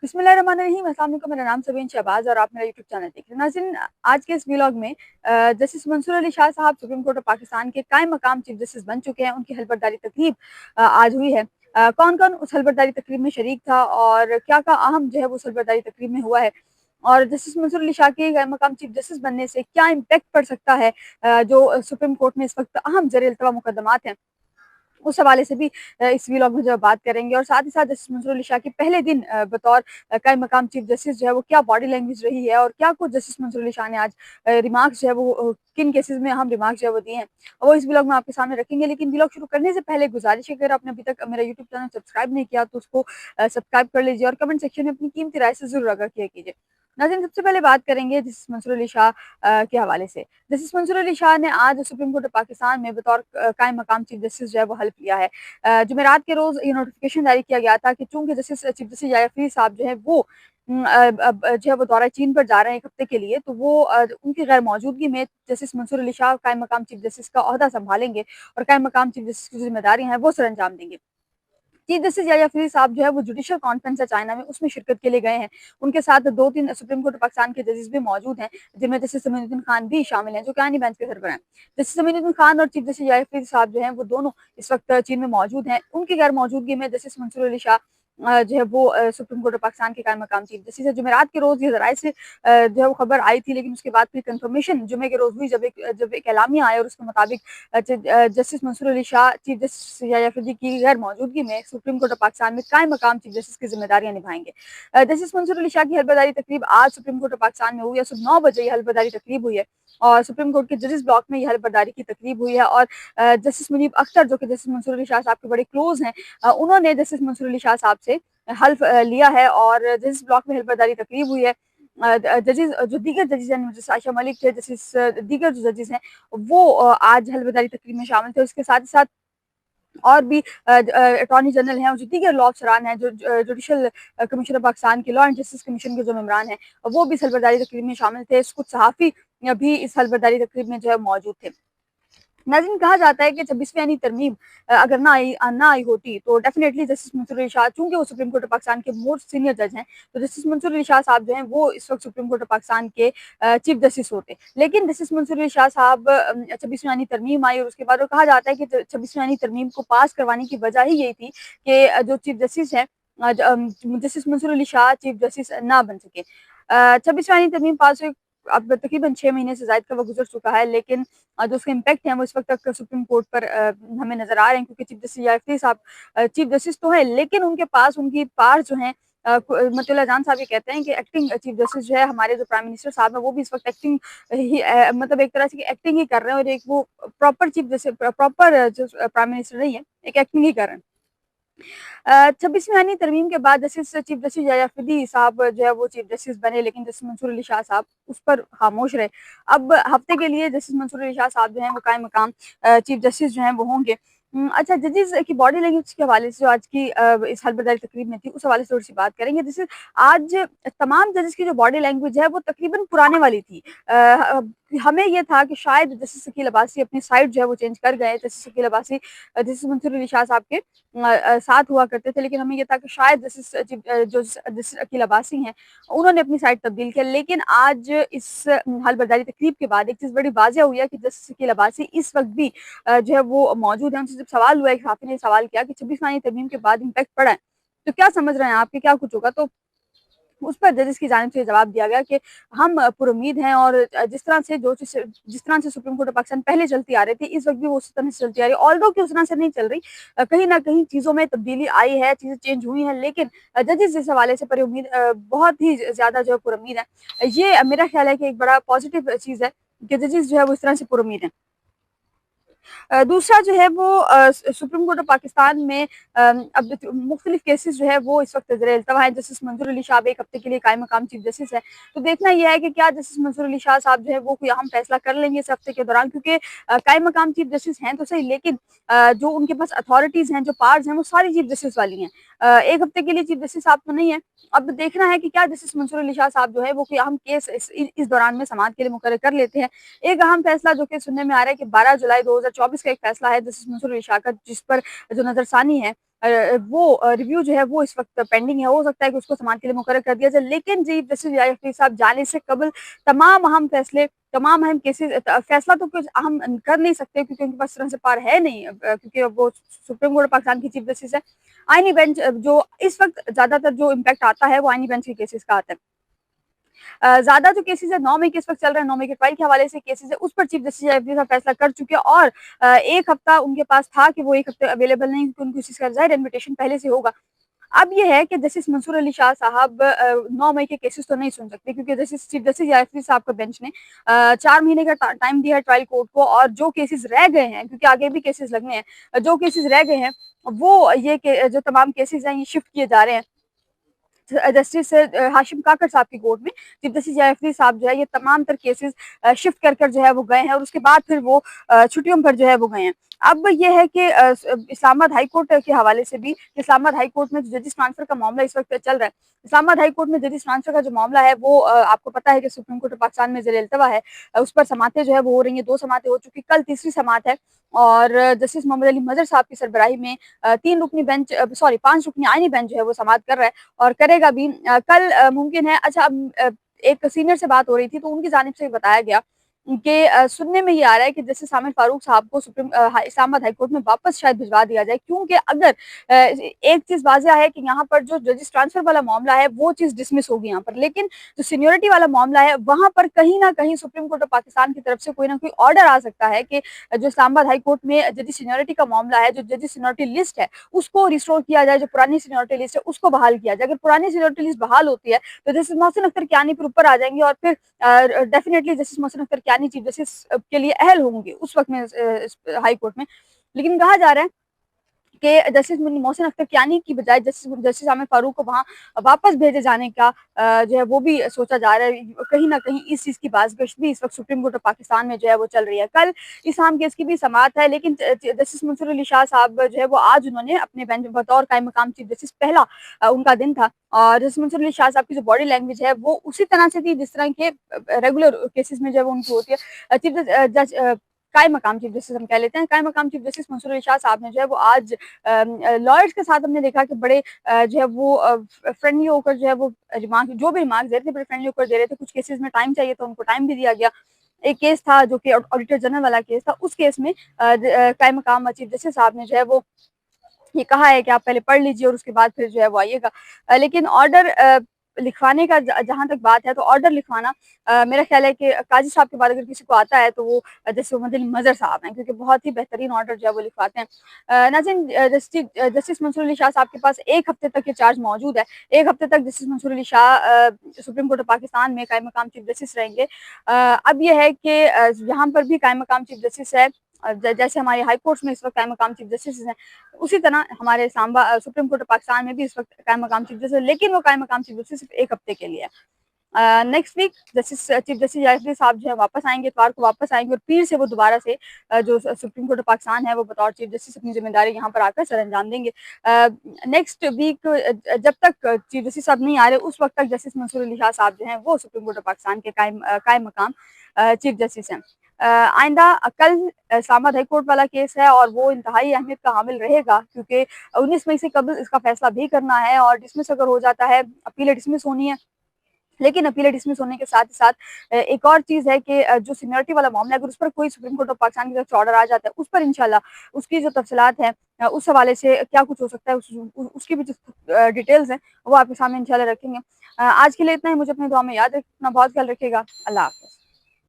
बिस्मिल्लाहिर्रहमानिर्रहीम। अस्सलाम वालेकुम। मेरा नाम सबीन शहबाज और आप मेरा यूट्यूब चैनल देख रहे हैं। नाज़रीन, आज के इस व्लॉग में जस्टिस मंसूर अली शाह साहब सुप्रीम कोर्ट ऑफ पाकिस्तान के कायम मकाम चीफ जस्टिस बन चुके हैं। उनकी हलफबरदारी तकरीब आज हुई है। कौन कौन उस हलफबरदारी तकरीब में शरीक था और क्या क्या अहम जो है वो उस हलफबरदारी तकरीब में हुआ है, और जस्टिस मंसूर अली शाह के कायम मकाम चीफ जस्टिस बनने से क्या इम्पैक्ट पड़ सकता है, जो सुप्रीम कोर्ट में इस वक्त अहम ज़ेर इल्तवा मुकदमात हैं, उस हवाले से भी इस व्लॉग में जो है बात करेंगे। और साथ ही साथ जस्टिस मंसूर अली शाह के पहले दिन बतौर कायम मकाम चीफ जस्टिस जो है वो क्या बॉडी लैंग्वेज रही है, और क्या कुछ जस्टिस मंसूर अली शाह ने आज रिमार्क्स जो है वो किन केसेस में हम रिमार्क्स जो है वो दिए हैं, वो इस व्लॉग में आपके सामने रखेंगे। लेकिन व्लॉग शुरू करने से पहले गुजारिश है, अगर आपने अभी तक मेरा यूट्यूब चैनल सब्सक्राइब नहीं किया तो उसको सब्सक्राइब कर लीजिए और कमेंट सेक्शन में अपनी कीमती राय से जरूर आगाह किया कीजिए। नाज़रीन, सबसे पहले बात करेंगे जस्टिस मंसूर अली शाह के हवाले से। जस्टिस मंसूर अली शाह ने आज सुप्रीम कोर्ट ऑफ पाकिस्तान में बतौर कायम मकाम चीफ जस्टिस जो है वो हल्फ लिया है। जुमेरात के रोज ये नोटिफिकेशन जारी किया गया था कि चूंकि justice chief justice Yahya Farid साहब जो है वो अब जो है वो दौरा चीन पर जा रहे हैं एक हफ्ते के लिए, तो वो उनकी गैर मौजूदगी में जस्टिस मंसूर अली शाह कायम मकाम चीफ जस्टिस का ओहदा संभालेंगे और कायम मकाम चीफ जस्टिस की जो जिम्मेदारियां हैं वो सर अंजाम देंगे। चीफ जस्टिस याया फरीद साहब जो है वो जुडिशल कॉन्फ्रेंस है चाइना में, उसमें शिरकत के लिए गए हैं। उनके साथ 2-3 सुप्रीम कोर्ट ऑफ पाकिस्तान के जजेस भी मौजूद हैं, जिनमें जस्टिस समीउद्दीन खान भी शामिल हैं, जो कि आईनी बेंच के सरबराह हैं। जस्टिस समीउद्दीन खान और चीफ जस्टिस याया फरीद साहब जो हैं वो दोनों इस वक्त चीन में मौजूद हैं। उनकी गैर मौजूदगी में जस्टिस मंसूर अली शाह जो है वो सुप्रीम कोर्ट ऑफ पाकिस्तान के कायम मकाम चीफ जस्टिस है। जुमेरात के रोज ये जराये से जो है वो खबर आई थी, लेकिन उसके बाद फिर कंफर्मेशन जुमे के रोज हुई, जब एक एलामिया आया और उसके मुताबिक justice Mansoor Ali Shah chief justice Yahya Afridi की गैर मौजूदगी में सुप्रीम कोर्ट ऑफ पाकिस्तान में कायम मकाम चीफ जस्टिस की जिम्मेदारियां निभाएंगे। जस्टिस मंसूर अली शाह की हलफबरदारी तकरीब आज सुप्रीम कोर्ट ऑफ पाकिस्तान में हुई है। सुबह 9 बजे ये हलफबरदारी तकरीब हुई है और सुप्रीम कोर्ट के जजेस ब्लॉक में यह हलफबरदारी की तकरीब हुई है। और जस्टिस मुनीब अख्तर, जो कि जस्टिस मंसूर अली शाह साहब के बड़े क्लोज हैं, उन्होंने जस्टिस मंसूर अली शाह साहब से हल्फ लिया है और जजेस ब्लॉक में हलफबरदारी तकरीब हुई है। जजेस जो दीगर जजेस हैं, जैसे आयशा मलिक थे, जस्टिस दीगर जो जजेस हैं वो आज हलफबरदारी तकरीब में शामिल थे। उसके साथ ही साथ और भी अटॉर्नी जनरल हैं और जो दीगर लॉ अफसरान हैं, जो जुडिशल कमीशन ऑफ पाकिस्तान के लॉ एंड जस्टिस कमीशन के जो मेम्बरान हैं, वो भी इस हलफबरदारी तकरीब में शामिल थे। कुछ सहाफ़ी भी इस हलफबरदारी तकरीब में जो है मौजूद थे। नाज़रीन, कहा जाता है कि 26वीं यानी तरमीम अगर ना आई होती तो डेफिनेटली जस्टिस मंसूर अली शाह, चूंकि वो सुप्रीम कोर्ट ऑफ पाकिस्तान के मोस्ट सीनियर जज हैं, तो जस्टिस मंसूर अली शाह साहब जो हैं वो इस वक्त सुप्रीम कोर्ट ऑफ पाकिस्तान के चीफ जस्टिस होते। लेकिन जस्टिस मंसूर अली शाह साहब 26वीं यानी तरमीम आई और उसके बाद, और कहा जाता है कि 26वीं यानी तरमीम को पास करवाने की वजह ही यही थी कि जो चीफ जस्टिस हैं justice Mansoor Ali Shah chief justice ना बन सके। 26वीं यानी तरमीम पास हुई, अब तकरीबन 6 महीने से ज़ायद का वक्त गुजर चुका है, लेकिन जो उसके इम्पैक्ट हैं वो इस वक्त तक सुप्रीम कोर्ट पर हमें नजर आ रहे हैं, क्योंकि चीफ जस्टिस याफ्ती साहब चीफ जस्टिस तो है, लेकिन उनके पास उनकी पावर जो है मतुल्लाह जान साहब ये कहते हैं कि एक्टिंग चीफ जस्टिस जो है, हमारे जो प्राइम मिनिस्टर साहब है, वो भी इस वक्त एक्टिंग ही मतलब एक तरह से एक्टिंग ही कर रहे हैं, और एक वो प्रॉपर चीफ जस्टिस प्रॉपर जो प्राइम मिनिस्टर नहीं है, एक एक्टिंग ही कर रहे हैं। 26वीं यानी तरमीम के बाद जस्टिस चीफ जस्टिस याया फरीदी साहब जो है वो चीफ जस्टिस बने, लेकिन जस्टिस मंसूर अली शाह साहब उस पर खामोश रहे। अब हफ्ते के लिए जस्टिस मंसूर अली शाह साहब जो हैं वो कायम मकाम चीफ जस्टिस जो हैं वो होंगे। अच्छा, जजेस की बॉडी लैंग्वेज के हवाले से जो आज की इस हलफबरदारी तकरीब में थी, उस हवाले से थोड़ी सी बात करेंगे। जैसे आज तमाम जजेस की जो बॉडी लैंग्वेज है वो तकरीबन पुराने वाली थी। हमें ये था कि शायद जस्टिस शकील अब्बासी अपनी साइड जो है वो चेंज कर गए। जस्टिस शकील अब्बासी जस्टिस मंसूर अली शाह साहब के साथ हुआ करते थे, लेकिन हमें ये था कि शायद जो जस्टिस अकील अब्बासी हैं उन्होंने अपनी साइड तब्दील किया। लेकिन आज इस हलफबरदारी तकरीब के बाद एक चीज़ बड़ी वाज़ेह हुई है कि जस्टिस अकील अब्बासी इस वक्त भी जो है वो मौजूद है। उनसे जब सवाल हुआ, एक साथी ने सवाल किया कि 26वीं तरमीम के बाद इम्पैक्ट पड़ा है, तो क्या समझ रहे हैं आपके, क्या कुछ होगा? तो उस पर जजेस की जानिब से जवाब दिया गया कि हम पुरुम्मीद हैं, और जिस तरह से सुप्रीम कोर्ट ऑफ पाकिस्तान पहले चलती आ रही थी, इस वक्त भी वो उसी तरह से चलती आ रही है। ऑल्दो कि उस तरह से नहीं चल रही, कहीं ना कहीं चीज़ों में तब्दीली आई है, चीज़ें चेंज हुई हैं, लेकिन जजेस इस हवाले से बहुत ही ज़्यादा जो है पुरुम्मीद है। ये मेरा ख्याल है कि एक बड़ा पॉजिटिव चीज़ है कि जजेस जो है वो इस तरह से पुरुम्मीद हैं। दूसरा जो है वो सुप्रीम कोर्ट ऑफ पाकिस्तान में अब मुख्तलिफ केसेस जो है वो इस वक्त ज़ेर इल्तवा है। जस्टिस मंसूर अली शाह एक हफ्ते के लिए कायम मकाम चीफ जस्टिस है, तो देखना यह है कि क्या जस्टिस मंसूर अली शाह साहब जो है वो कोई अहम फैसला कर लेंगे इस हफ्ते के दौरान, क्योंकि कायम मकाम चीफ जस्टिस हैं तो सही, लेकिन जो उनके पास अथॉरिटीज़ हैं, जो पावर्स हैं, वो सारी चीफ जस्टिस वाली हैं। एक हफ्ते के लिए चीफ जस्टिस साहब तो नहीं है। अब देखना है कि क्या जस्टिस मंसूर अली शाह साहब जो है वो कोई अहम केस इस दौरान में समाअत के लिए मुकर्रर कर लेते हैं। एक अहम फैसला जो कि सुनने में आ रहा है कि 12 जुलाई 2024 का एक फैसला है जस्टिस मंसूर अली शाह का, जिस पर जो नजरसानी है वो रिव्यू जो है वो इस वक़्त पेंडिंग है। हो सकता है कि उसको समाअत के लिए मुकर्रर कर दिया जाए, लेकिन चीफ जस्टिस रियायत फरीद साहब जाने से कबल तमाम अहम फैसले, तमाम अहम केसेज़ फैसला तो कुछ अहम कर नहीं सकते क्योंकि उनके पास तरह से पावर है नहीं, क्योंकि अब वो सुप्रीम कोर्ट ऑफ पाकिस्तान की चीफ जस्टिस है। आईनी बेंच जो इस वक़्त ज़्यादातर जो इम्पैक्ट आता है वो आईनी बेंच के केसेज़ का आता है। ज़्यादा जो केसेज़ है 9 मई के इस वक़्त चल रहे हैं, 9 मई के ट्रायल के हवाले से केसेज़ है, उस पर चीफ जस्टिस एफडी साहब फैसला कर चुके हैं और 1 हफ्ता उनके पास था कि वो 1 हफ्ते अवेलेबल नहीं, क्योंकि उनको इस चीज़ का ज़ाहिर इन्विटेशन पहले से होगा। अब ये है कि जस्टिस मंसूर अली शाह साहब 9 मई के केसेस तो नहीं सुन सकते, क्योंकि जस्टिस चीफ जस्टिस यासरी साहब का बेंच ने 4 महीने का टाइम दिया है ट्रायल कोर्ट को, और जो केसेस रह गए हैं, क्योंकि आगे भी केसेस लगने हैं, जो केसेस रह गए हैं वो ये के जो तमाम केसेस हैं ये शिफ्ट किए जा रहे हैं जस्टिस हाशिम काकर साहब की कोर्ट में। चीफ जस्टिस जायफरी साहब जो है ये तमाम तर केसेस शिफ्ट कर कर जो है वो गए हैं, और उसके बाद फिर वो छुट्टियों पर जो है वो गए हैं। अब ये है कि इस्लामाबाद हाई कोर्ट के हवाले से भी, इस्लामाबाद हाई कोर्ट में जजिस ट्रांसफर का मामला इस वक्त चल रहा है। इस्लामाबाद हाई कोर्ट में जजिस ट्रांसफर का जो मामला है वो आपको पता है कि सुप्रीम कोर्ट ऑफ पाकिस्तान में ज़ेर इल्तवा है। उस पर समातें जो है वो हो रही हैं, 2 समातें हो चुकी, कल तीसरी समात है, और जस्टिस मोहम्मद अली मजहर साहब की सरबराही में 3 रुकनी बेंच, सॉरी 5 रुकनी आईनी बेंच जो है वो समात कर रहा है और करेगा भी। कल मुमकिन है, अच्छा, एक सीनियर से बात हो रही थी तो उनकी जानिब से बताया गया कि सुनने में ये आ रहा है कि जस्टिस आमिर फारूक साहब को इस्लामाबाद हाई कोर्ट में वापस शायद भिजवा दिया जाए, क्योंकि अगर एक चीज वाज़ेह है कि यहाँ पर जो जजिस ट्रांसफर वाला मामला है वो चीज डिसमिस होगी यहाँ पर, लेकिन जो सीनियोरिटी वाला मामला है वहां पर कहीं ना कहीं सुप्रीम कोर्ट ऑफ पाकिस्तान की तरफ से कोई ना कोई ऑर्डर आ सकता है कि जो इस्लामाबाद हाई कोर्ट में जजिस सीनियोरिटी का मामला है, जो जजिस सीनियोरिटी लिस्ट है उसको रिस्टोर किया जाए, जो पुरानी सीनियोरिटी लिस्ट है उसको बहाल किया जाए। अगर पुरानी सीनियोरिटी लिस्ट बहाल होती है तो जस्टिस मोहसिन अख्तर कियानी फिर ऊपर आ जाएंगे, और फिर definitely justice Mohsin Akhtar Kiyani chief justice के लिए अहल होंगे उस वक्त में हाई कोर्ट में। लेकिन कहा जा रहा है कि जस्टिस मोहसिन अख्तर कियानी की बजाय जस्टिस जस्टिस आमिर फारूक को वहाँ वापस भेजे जाने का जो है वो भी सोचा जा रहा है। कहीं ना कहीं इस चीज़ की बाज़गश्त भी इस वक्त सुप्रीम कोर्ट ऑफ पाकिस्तान में जो है वो चल रही है। कल इस आम केस की भी समाअत है, लेकिन जस्टिस मंसूर अली शाह साहब जो है वो आज उन्होंने अपने बेंच बतौर कायम मकाम चीफ जस्टिस पहला उनका दिन था, और जस्टिस मंसूर अली शाह साहब की जो बॉडी लैंग्वेज है वो उसी तरह से थी जिस तरह के रेगुलर केसेस में जो है वो उनकी होती है। चीफ जज कायम मकाम चीफ जस्टिस हम कह लेते हैं, कायम मकाम चीफ जस्टिस मंसूर अली शाह साहब ने जो है वो आज लॉयर्स के साथ हमने देखा कि बड़े जो है वो फ्रेंडली होकर जो है वो रिमार्क, जो भी रिमार्क दे रहे थे बड़े फ्रेंडली होकर दे रहे थे। कुछ केसेस में टाइम चाहिए तो उनको टाइम भी दिया गया। एक केस था जो कि ऑडिटर जनरल वाला केस था, उस केस में कायम मकाम चीफ जस्टिस साहब ने जो है वो ये कहा है कि आप पहले पढ़ लीजिए और उसके बाद फिर जो है वो आइएगा। लेकिन ऑर्डर लिखवाने का जहाँ तक बात है तो ऑर्डर लिखवाना मेरा ख्याल है कि काजी साहब के बाद अगर किसी को आता है तो वो जस्टिस मोहम्मद अली मजहर साहब हैं, क्योंकि बहुत ही बेहतरीन ऑर्डर जो है वो लिखवाते हैं। नाज़रीन, जस्टिस मंसूर अली शाह साहब के पास 1 हफ्ते तक ये चार्ज मौजूद है। 1 हफ्ते तक justice Mansoor Ali Shah supreme court of Pakistan में कायम मकाम चीफ जस्टिस रहेंगे। अब ये है कि यहाँ पर भी कायम मकाम चीफ जस्टिस है, जैसे हमारे हाई कोर्ट में इस वक्त कायम मकाम चीफ जस्टिस हैं, उसी तरह हमारे सुप्रीम कोर्ट ऑफ पाकिस्तान में भी इस वक्त कायम मकाम चीफ जस्टिस है, लेकिन वो कायम मकाम चीफ जस्टिस सिर्फ 1 हफ्ते के लिए है। Next week justice chief justice जायफरी साहब जो है वापस आएंगे, इतवार को वापस आएंगे, और पीर से वो दोबारा से जो सुप्रीम कोर्ट ऑफ पाकिस्तान है वो बतौर चीफ जस्टिस अपनी जिम्मेदारी यहाँ पर आकर सर अंजाम देंगे। नेक्स्ट वीक जब तक चीफ जस्टिस साहब नहीं आ रहे उस वक्त तक जस्टिस मंसूर अली शाह साहब जो हैं वो सुप्रीम कोर्ट ऑफ पाकिस्तान के कायम मकाम चीफ जस्टिस हैं। आइंदा कल इस्लामाबाद हाई कोर्ट वाला केस है और वो इंतहाई अहमियत का हामिल रहेगा, क्योंकि 19 मई से कबल इसका फैसला भी करना है, और डिसमिस अगर हो जाता है, अपील डिसमिस होनी है। लेकिन अपील डिसमिस होने के साथ ही साथ एक और चीज़ है कि जो सीनियरिटी वाला मामला है, अगर उस पर कोई सुप्रीम कोर्ट ऑफ पाकिस्तान की तरफ से ऑर्डर आ जाता है, उस पर इंशाल्लाह उसकी जो तफसीलात हैं उस हवाले से क्या कुछ हो सकता है, उसकी भी जो डिटेल्स हैं वो आपके सामने इंशाल्लाह रखेंगे। आज के लिए इतना ही। मुझे अपनी दुआ में याद रखना, बहुत ख्याल रखिएगा। अल्लाह हाफ़िज़।